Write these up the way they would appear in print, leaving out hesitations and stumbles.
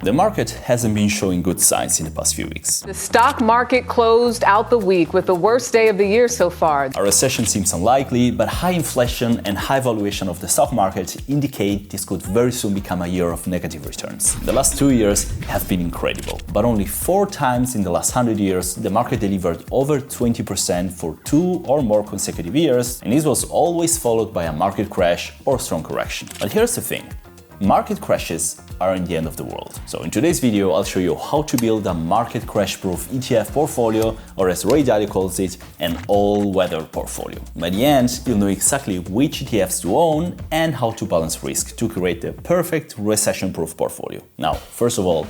The market hasn't been showing good signs in the past few weeks. The stock market closed out the week with the worst day of the year so far. A recession seems unlikely, but high inflation and high valuation of the stock market indicate this could very soon become a year of negative returns. The last 2 years have been incredible, but only 4 times in the last 100 years the market delivered over 20% for 2 or more consecutive years, and this was always followed by a market crash or strong correction. But here's the thing. Market crashes aren't the end of the world. So in today's video, I'll show you how to build a market crash-proof ETF portfolio, or as Ray Dalio calls it, an all-weather portfolio. By the end, you'll know exactly which ETFs to own and how to balance risk to create the perfect recession-proof portfolio. Now, first of all,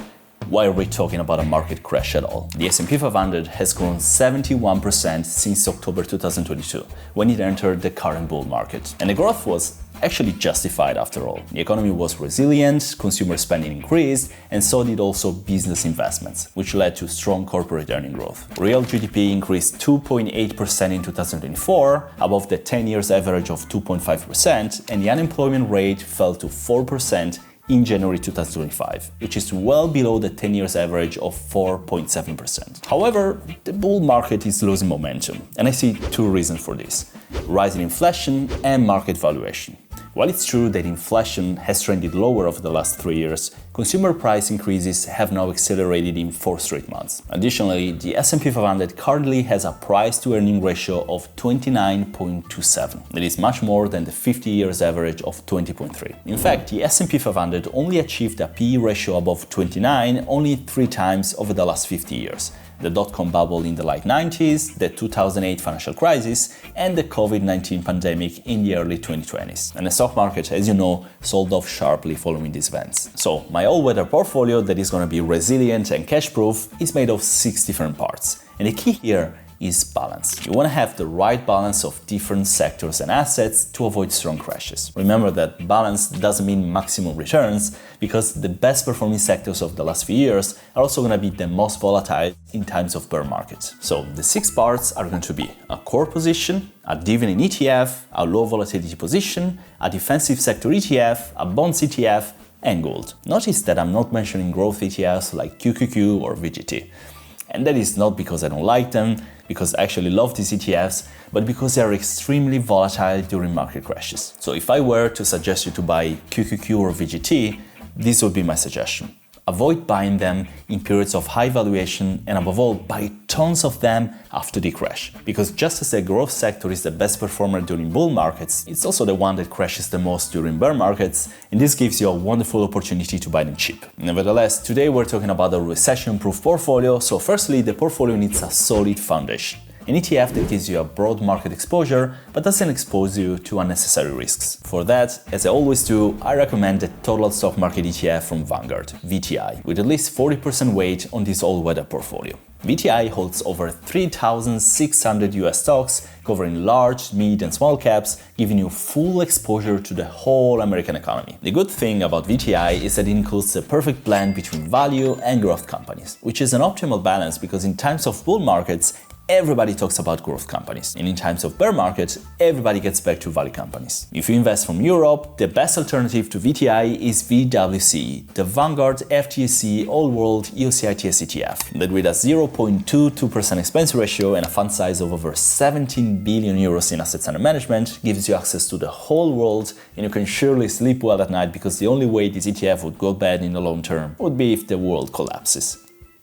why are we talking about a market crash at all? The S&P 500 has grown 71% since October 2022, when it entered the current bull market. And the growth was actually justified after all. The economy was resilient, consumer spending increased, and so did also business investments, which led to strong corporate earning growth. Real GDP increased 2.8% in 2024, above the 10 years average of 2.5%, and the unemployment rate fell to 4% in January 2025, which is well below the 10 years average of 4.7%. However, the bull market is losing momentum, and I see 2 reasons for this: rising inflation and market valuation. While it's true that inflation has trended lower over the last 3 years, consumer price increases have now accelerated in 4 straight months. Additionally, the S&P 500 currently has a price-to-earning ratio of 29.27. That is much more than the 50 years average of 20.3. In fact, the S&P 500 only achieved a PE ratio above 29 only 3 times over the last 50 years. The dot-com bubble in the late 90s, the 2008 financial crisis, and the COVID-19 pandemic in the early 2020s. And the stock market, as you know, sold off sharply following these events. So my all-weather portfolio that is going to be resilient and cash-proof is made of 6 different parts. And the key here is balance. You want to have the right balance of different sectors and assets to avoid strong crashes. Remember that balance doesn't mean maximum returns, because the best performing sectors of the last few years are also going to be the most volatile in times of bear markets. So the 6 parts are going to be a core position, a dividend ETF, a low volatility position, a defensive sector ETF, a bonds ETF, and gold. Notice that I'm not mentioning growth ETFs like QQQ or VGT. And that is not because I don't like them, because I actually love these ETFs, but because they are extremely volatile during market crashes. So if I were to suggest you to buy QQQ or VGT, this would be my suggestion. Avoid buying them in periods of high valuation, and above all, buy tons of them after the crash. Because just as the growth sector is the best performer during bull markets, it's also the one that crashes the most during bear markets, and this gives you a wonderful opportunity to buy them cheap. Nevertheless, today we're talking about a recession-proof portfolio, so firstly, the portfolio needs a solid foundation. An ETF that gives you a broad market exposure but doesn't expose you to unnecessary risks. For that, as I always do, I recommend the Total Stock Market ETF from Vanguard, VTI, with at least 40% weight on this all-weather portfolio. VTI holds over 3,600 US stocks, covering large, mid, and small caps, giving you full exposure to the whole American economy. The good thing about VTI is that it includes the perfect blend between value and growth companies, which is an optimal balance because in times of bull markets, everybody talks about growth companies, and in times of bear markets, everybody gets back to value companies. If you invest from Europe, the best alternative to VTI is VWC, the Vanguard FTSE All-World EOCI ITS ETF, that with a 0.22% expense ratio and a fund size of over 17 billion euros in assets under management gives you access to the whole world, and you can surely sleep well at night, because the only way this ETF would go bad in the long term would be if the world collapses,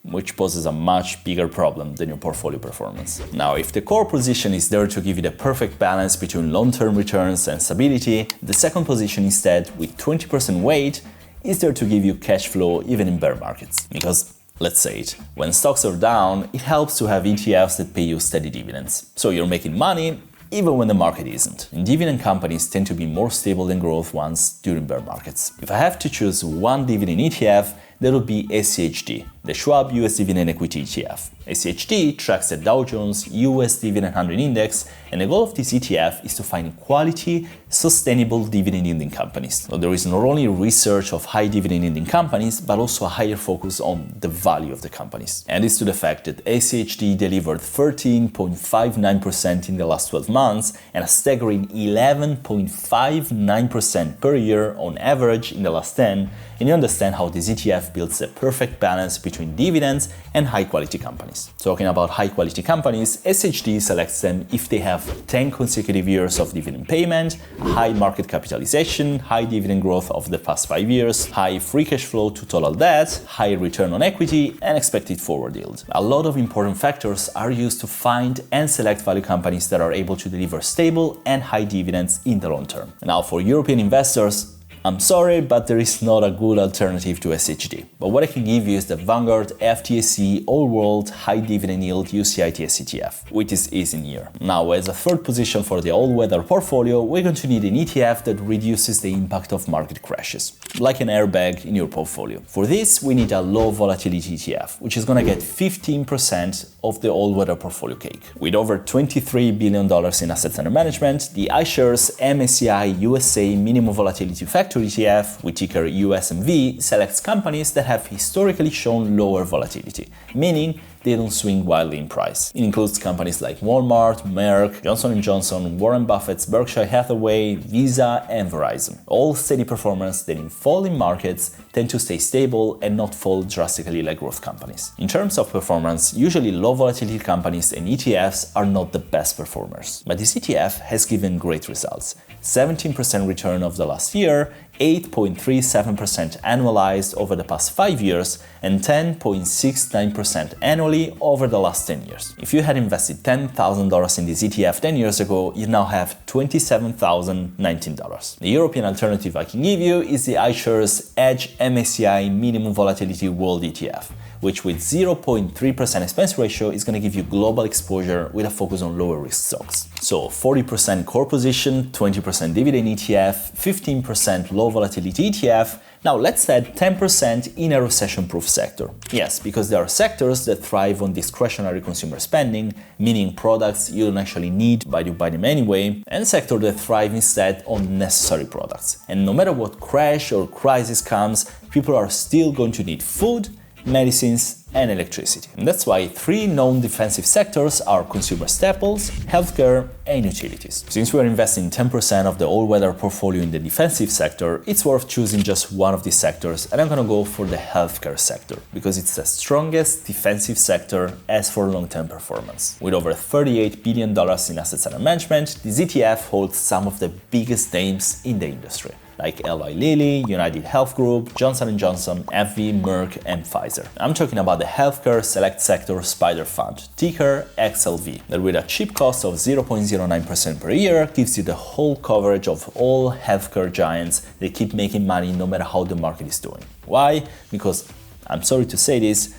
which poses a much bigger problem than your portfolio performance. Now, if the core position is there to give you the perfect balance between long-term returns and stability, the second position instead, with 20% weight, is there to give you cash flow even in bear markets. Because, let's say it, when stocks are down, it helps to have ETFs that pay you steady dividends. So you're making money even when the market isn't. And dividend companies tend to be more stable than growth ones during bear markets. If I have to choose one dividend ETF, that would be SCHD, the Schwab US Dividend Equity ETF. SCHD tracks the Dow Jones US Dividend 100 Index, and the goal of this ETF is to find quality, sustainable dividend-yielding companies. So there is not only research of high dividend-yielding companies, but also a higher focus on the value of the companies. And this to the fact that SCHD delivered 13.59% in the last 12 months and a staggering 11.59% per year on average in the last 10, and you understand how this ETF builds a perfect balance between dividends and high-quality companies. Talking about high-quality companies, SHD selects them if they have 10 consecutive years of dividend payment, high market capitalization, high dividend growth of the past 5 years, high free cash flow to total debt, high return on equity, and expected forward yield. A lot of important factors are used to find and select value companies that are able to deliver stable and high dividends in the long term. Now, for European investors, I'm sorry, but there is not a good alternative to SHD. But what I can give you is the Vanguard FTSE All World High Dividend Yield UCITS ETF, which is in here. Now, as a third position for the all-weather portfolio, we're going to need an ETF that reduces the impact of market crashes, like an airbag in your portfolio. For this, we need a low-volatility ETF, which is going to get 15% of the all-weather portfolio cake. With over $23 billion in assets under management, the iShares MSCI USA Minimum Volatility Factor ETF, with ticker USMV, selects companies that have historically shown lower volatility, meaning they don't swing wildly in price. It includes companies like Walmart, Merck, Johnson & Johnson, Warren Buffett's Berkshire Hathaway, Visa, and Verizon. All steady performers that in falling markets tend to stay stable and not fall drastically like growth companies. In terms of performance, usually low volatility companies and ETFs are not the best performers. But this ETF has given great results. 17% return of the last year, 8.37% annualized over the past 5 years, and 10.69% annually over the last 10 years. If you had invested $10,000 in this ETF 10 years ago, you now have $27,019. The European alternative I can give you is the iShares Hedge MSCI Minimum Volatility World ETF, which with 0.3% expense ratio is going to give you global exposure with a focus on lower risk stocks. So 40% core position, 20% dividend ETF, 15% low volatility ETF. Now let's add 10% in a recession-proof sector. Yes, because there are sectors that thrive on discretionary consumer spending, meaning products you don't actually need but you buy them anyway, and sectors that thrive instead on necessary products. And no matter what crash or crisis comes, people are still going to need food, medicines, and electricity. And that's why 3 known defensive sectors are consumer staples, healthcare, and utilities. Since we are investing 10% of the all-weather portfolio in the defensive sector, it's worth choosing just one of these sectors, and I'm gonna go for the healthcare sector because it's the strongest defensive sector as for long-term performance. With over $38 billion in assets under management, this ETF holds some of the biggest names in the industry, like Eli Lilly, United Health Group, Johnson & Johnson, AbbVie, Merck, and Pfizer. I'm talking about the Healthcare Select Sector Spider Fund, ticker XLV, that with a cheap cost of 0.09% per year gives you the whole coverage of all healthcare giants that keep making money no matter how the market is doing. Why? Because, I'm sorry to say this,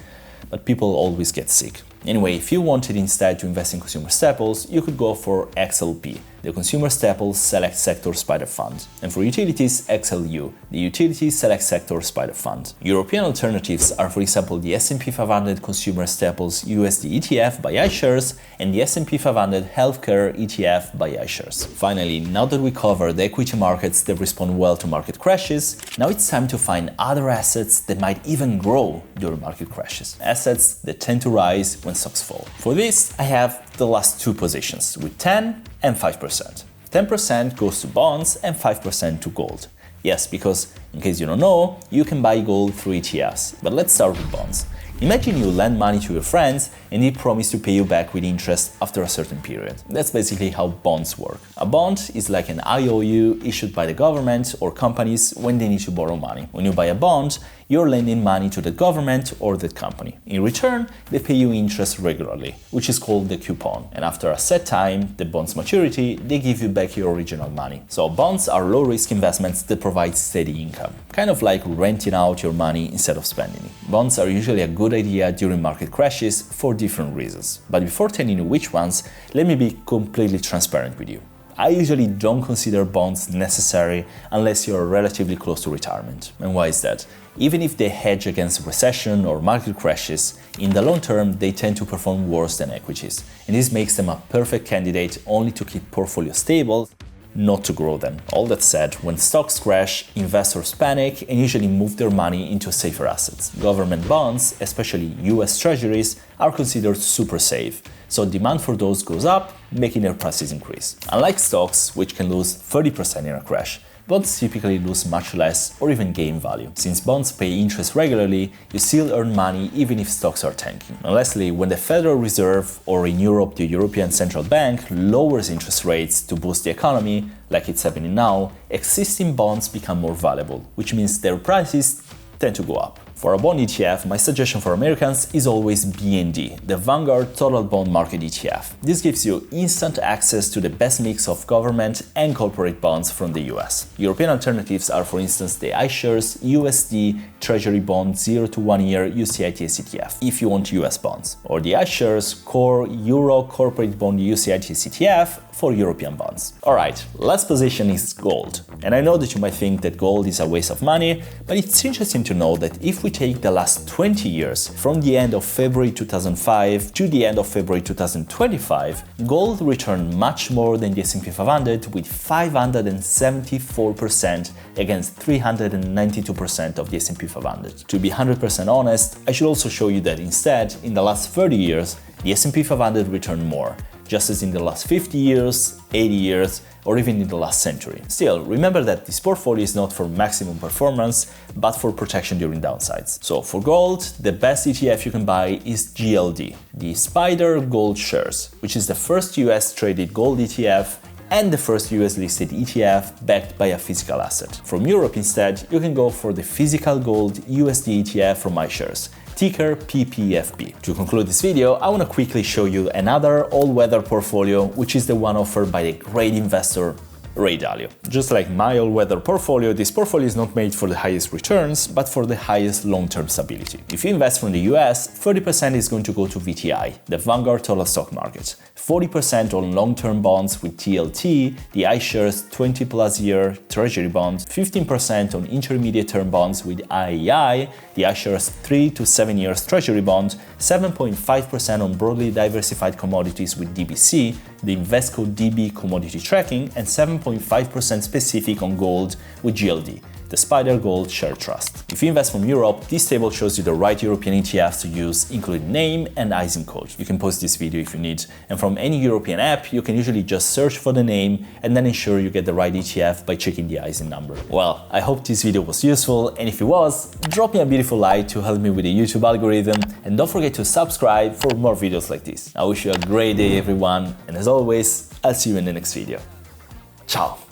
but people always get sick. Anyway, if you wanted instead to invest in consumer staples, you could go for XLP, the Consumer Staples Select Sector Spider Fund, and for utilities, XLU, the Utilities Select Sector Spider Fund. European alternatives are, for example, the S&P 500 Consumer Staples USD ETF by iShares and the S&P 500 Healthcare ETF by iShares. Finally, now that we covered the equity markets that respond well to market crashes, now it's time to find other assets that might even grow during market crashes, assets that tend to rise when stocks fall. For this, I have the last 2 positions with 10 and 5%. 10% goes to bonds and 5% to gold. Yes, because in case you don't know, you can buy gold through ETFs. But let's start with bonds. Imagine you lend money to your friends and they promise to pay you back with interest after a certain period. That's basically how bonds work. A bond is like an IOU issued by the government or companies when they need to borrow money. When you buy a bond, you're lending money to the government or the company. In return, they pay you interest regularly, which is called the coupon. And after a set time, the bond's maturity, they give you back your original money. So bonds are low-risk investments that provide steady income, kind of like renting out your money instead of spending it. Bonds are usually a good idea during market crashes for different reasons. But before telling you which ones, let me be completely transparent with you. I usually don't consider bonds necessary unless you're relatively close to retirement. And why is that? Even if they hedge against recession or market crashes, in the long term they tend to perform worse than equities. And this makes them a perfect candidate only to keep portfolios stable, not to grow them. All that said, when stocks crash, investors panic and usually move their money into safer assets. Government bonds, especially US Treasuries, are considered super safe, so demand for those goes up, making their prices increase. Unlike stocks, which can lose 30% in a crash, bonds typically lose much less or even gain value. Since bonds pay interest regularly, you still earn money even if stocks are tanking. And lastly, when the Federal Reserve, or in Europe the European Central Bank, lowers interest rates to boost the economy, like it's happening now, existing bonds become more valuable, which means their prices tend to go up. For a bond ETF, my suggestion for Americans is always BND, the Vanguard Total Bond Market ETF. This gives you instant access to the best mix of government and corporate bonds from the US. European alternatives are, for instance, the iShares USD Treasury Bond 0 to 1 year UCITS ETF, if you want US bonds, or the iShares Core Euro Corporate Bond UCITS ETF for European bonds. Alright, last position is gold. And I know that you might think that gold is a waste of money, but it's interesting to know that if we take the last 20 years, from the end of February 2005 to the end of February 2025, gold returned much more than the S&P 500 with 574% against 392% of the S&P 500. To be 100% honest, I should also show you that instead, in the last 30 years, the S&P 500 returned more, just as in the last 50 years, 80 years, or even in the last century. Still, remember that this portfolio is not for maximum performance, but for protection during downsides. So for gold, the best ETF you can buy is GLD, the Spider Gold Shares, which is the first US traded gold ETF and the first US listed ETF backed by a physical asset. From Europe instead, you can go for the physical gold USD ETF from iShares, ticker PPFP. To conclude this video, I want to quickly show you another all-weather portfolio, which is the one offered by the great investor Ray Dalio. Just like my all-weather portfolio, this portfolio is not made for the highest returns, but for the highest long-term stability. If you invest from the US, 30% is going to go to VTI, the Vanguard Total Stock Market, 40% on long-term bonds with TLT, the iShares 20+ year Treasury bonds, 15% on intermediate-term bonds with IEI, the iShares 3 to 7 years Treasury bond, 7.5% on broadly diversified commodities with DBC, the Invesco DB commodity tracking, and 7.5% specific on gold with GLD, the Spider Gold Share Trust. If you invest from Europe, this table shows you the right European ETFs to use, including name and ISIN code. You can pause this video if you need. And from any European app, you can usually just search for the name and then ensure you get the right ETF by checking the ISIN number. Well, I hope this video was useful, and if it was, drop me a beautiful like to help me with the YouTube algorithm, and don't forget to subscribe for more videos like this. I wish you a great day, everyone, and as always, I'll see you in the next video. Ciao!